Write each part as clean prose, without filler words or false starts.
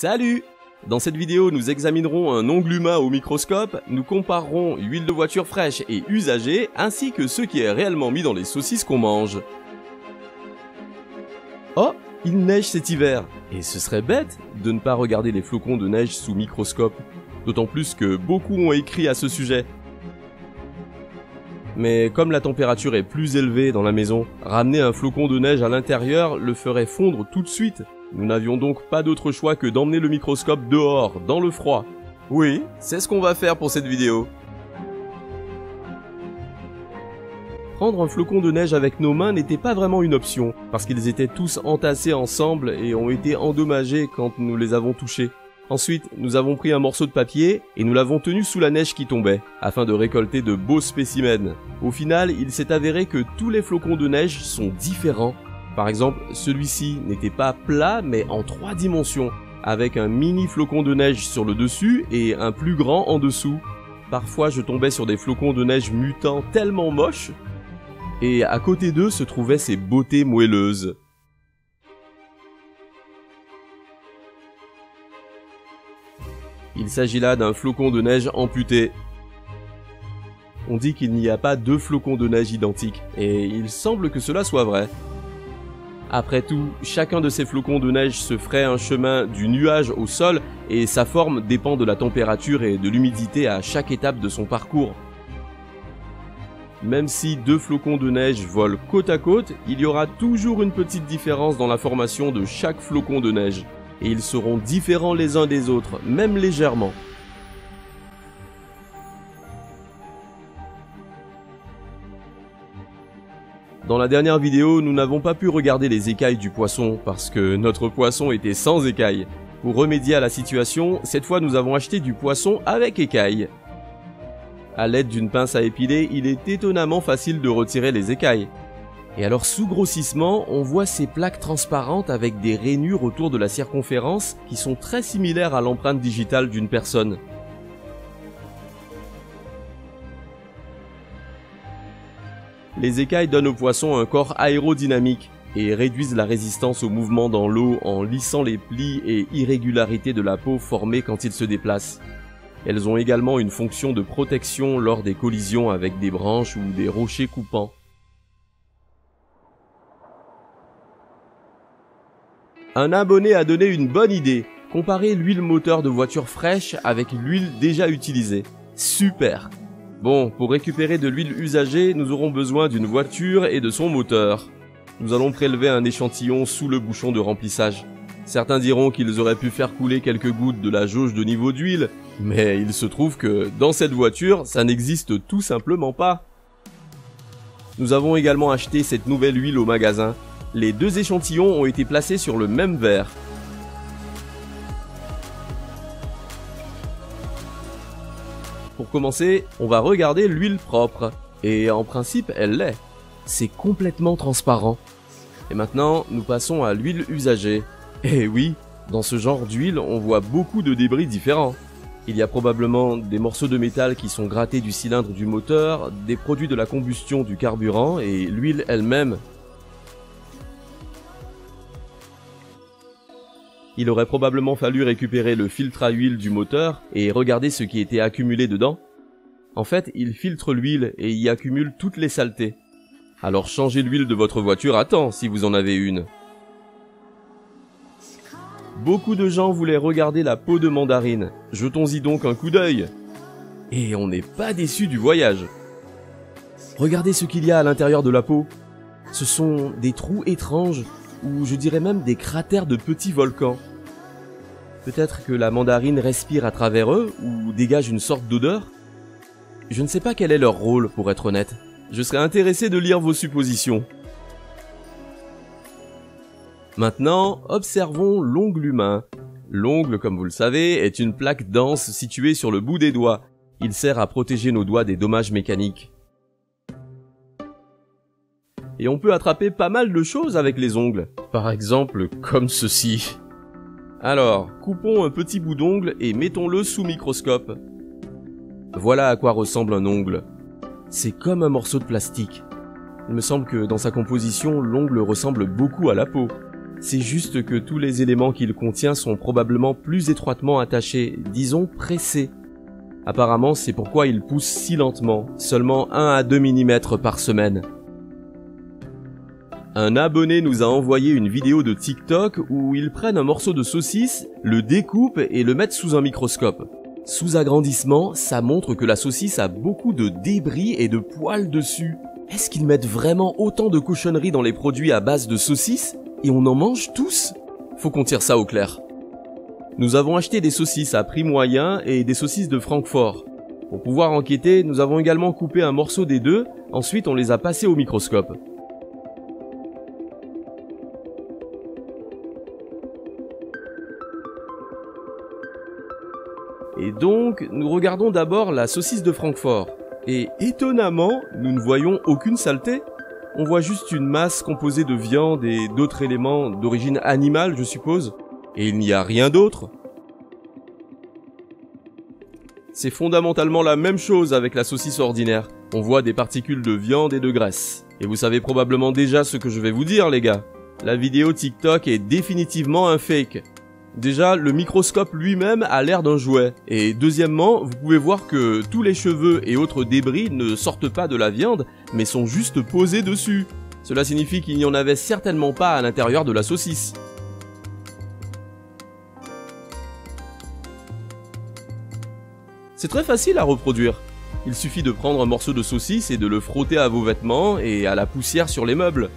Salut! Dans cette vidéo, nous examinerons un ongle humain au microscope, nous comparerons huile de voiture fraîche et usagée, ainsi que ce qui est réellement mis dans les saucisses qu'on mange. Oh, il neige cet hiver, et ce serait bête de ne pas regarder les flocons de neige sous microscope, d'autant plus que beaucoup ont écrit à ce sujet. Mais comme la température est plus élevée dans la maison, ramener un flocon de neige à l'intérieur le ferait fondre tout de suite. Nous n'avions donc pas d'autre choix que d'emmener le microscope dehors, dans le froid. Oui, c'est ce qu'on va faire pour cette vidéo. Prendre un flocon de neige avec nos mains n'était pas vraiment une option, parce qu'ils étaient tous entassés ensemble et ont été endommagés quand nous les avons touchés. Ensuite, nous avons pris un morceau de papier et nous l'avons tenu sous la neige qui tombait, afin de récolter de beaux spécimens. Au final, il s'est avéré que tous les flocons de neige sont différents. Par exemple, celui-ci n'était pas plat mais en 3 dimensions, avec un mini flocon de neige sur le dessus et un plus grand en dessous. Parfois, je tombais sur des flocons de neige mutants tellement moches, et à côté d'eux se trouvaient ces beautés moelleuses. Il s'agit là d'un flocon de neige amputé. On dit qu'il n'y a pas 2 flocons de neige identiques, et il semble que cela soit vrai. Après tout, chacun de ces flocons de neige se ferait un chemin du nuage au sol, et sa forme dépend de la température et de l'humidité à chaque étape de son parcours. Même si 2 flocons de neige volent côte à côte, il y aura toujours une petite différence dans la formation de chaque flocon de neige. Et ils seront différents les uns des autres, même légèrement. Dans la dernière vidéo, nous n'avons pas pu regarder les écailles du poisson, parce que notre poisson était sans écailles. Pour remédier à la situation, cette fois nous avons acheté du poisson avec écailles. À l'aide d'une pince à épiler, il est étonnamment facile de retirer les écailles. Et alors sous grossissement, on voit ces plaques transparentes avec des rainures autour de la circonférence qui sont très similaires à l'empreinte digitale d'une personne. Les écailles donnent au poisson un corps aérodynamique et réduisent la résistance au mouvement dans l'eau en lissant les plis et irrégularités de la peau formées quand il se déplace. Elles ont également une fonction de protection lors des collisions avec des branches ou des rochers coupants. Un abonné a donné une bonne idée, comparer l'huile moteur de voiture fraîche avec l'huile déjà utilisée. Super! Bon, pour récupérer de l'huile usagée, nous aurons besoin d'une voiture et de son moteur. Nous allons prélever un échantillon sous le bouchon de remplissage. Certains diront qu'ils auraient pu faire couler quelques gouttes de la jauge de niveau d'huile, mais il se trouve que dans cette voiture, ça n'existe tout simplement pas. Nous avons également acheté cette nouvelle huile au magasin. Les 2 échantillons ont été placés sur le même verre. Pour commencer, on va regarder l'huile propre. Et en principe, elle l'est. C'est complètement transparent. Et maintenant, nous passons à l'huile usagée. Et oui, dans ce genre d'huile, on voit beaucoup de débris différents. Il y a probablement des morceaux de métal qui sont grattés du cylindre du moteur, des produits de la combustion du carburant et l'huile elle-même. Il aurait probablement fallu récupérer le filtre à huile du moteur et regarder ce qui était accumulé dedans. En fait, il filtre l'huile et y accumule toutes les saletés. Alors changez l'huile de votre voiture à temps si vous en avez une. Beaucoup de gens voulaient regarder la peau de mandarine. Jetons-y donc un coup d'œil. Et on n'est pas déçu du voyage. Regardez ce qu'il y a à l'intérieur de la peau. Ce sont des trous étranges, ou je dirais même des cratères de petits volcans. Peut-être que la mandarine respire à travers eux, ou dégage une sorte d'odeur. Je ne sais pas quel est leur rôle, pour être honnête. Je serais intéressé de lire vos suppositions. Maintenant, observons l'ongle humain. L'ongle, comme vous le savez, est une plaque dense située sur le bout des doigts. Il sert à protéger nos doigts des dommages mécaniques. Et on peut attraper pas mal de choses avec les ongles. Par exemple, comme ceci. Alors, coupons un petit bout d'ongle et mettons-le sous microscope. Voilà à quoi ressemble un ongle. C'est comme un morceau de plastique. Il me semble que dans sa composition, l'ongle ressemble beaucoup à la peau. c'est juste que tous les éléments qu'il contient sont probablement plus étroitement attachés, disons pressés. Apparemment, c'est pourquoi il pousse si lentement, seulement 1 à 2 mm par semaine. Un abonné nous a envoyé une vidéo de TikTok où ils prennent un morceau de saucisse, le découpent et le mettent sous un microscope. Sous agrandissement, ça montre que la saucisse a beaucoup de débris et de poils dessus. Est-ce qu'ils mettent vraiment autant de cochonneries dans les produits à base de saucisses? Et on en mange tous? Faut qu'on tire ça au clair. Nous avons acheté des saucisses à prix moyen et des saucisses de Francfort. Pour pouvoir enquêter, nous avons également coupé un morceau des deux, ensuite on les a passés au microscope. Et donc, nous regardons d'abord la saucisse de Francfort. Et étonnamment, nous ne voyons aucune saleté. On voit juste une masse composée de viande et d'autres éléments d'origine animale, je suppose. Et il n'y a rien d'autre. C'est fondamentalement la même chose avec la saucisse ordinaire. On voit des particules de viande et de graisse. Et vous savez probablement déjà ce que je vais vous dire, les gars. La vidéo TikTok est définitivement un fake. Déjà, le microscope lui-même a l'air d'un jouet. Et deuxièmement, vous pouvez voir que tous les cheveux et autres débris ne sortent pas de la viande, mais sont juste posés dessus. Cela signifie qu'il n'y en avait certainement pas à l'intérieur de la saucisse. C'est très facile à reproduire. Il suffit de prendre un morceau de saucisse et de le frotter à vos vêtements et à la poussière sur les meubles.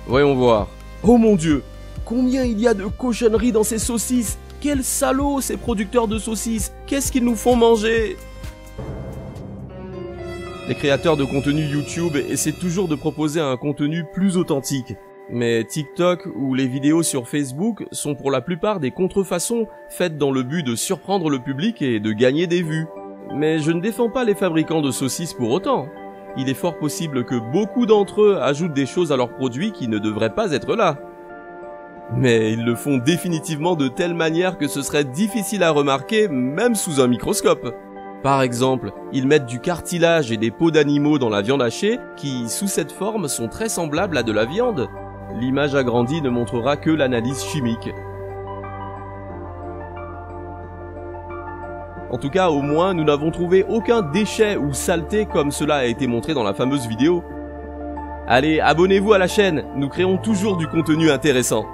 Voyons voir. Oh mon Dieu! Combien il y a de cochonneries dans ces saucisses! Quels salauds ces producteurs de saucisses! Qu'est-ce qu'ils nous font manger? Les créateurs de contenu YouTube essaient toujours de proposer un contenu plus authentique. Mais TikTok ou les vidéos sur Facebook sont pour la plupart des contrefaçons faites dans le but de surprendre le public et de gagner des vues. Mais je ne défends pas les fabricants de saucisses pour autant. Il est fort possible que beaucoup d'entre eux ajoutent des choses à leurs produits qui ne devraient pas être là. Mais ils le font définitivement de telle manière que ce serait difficile à remarquer même sous un microscope. Par exemple, ils mettent du cartilage et des peaux d'animaux dans la viande hachée qui, sous cette forme, sont très semblables à de la viande. L'image agrandie ne montrera que l'analyse chimique. En tout cas, au moins, nous n'avons trouvé aucun déchet ou saleté comme cela a été montré dans la fameuse vidéo. Allez, abonnez-vous à la chaîne, nous créons toujours du contenu intéressant.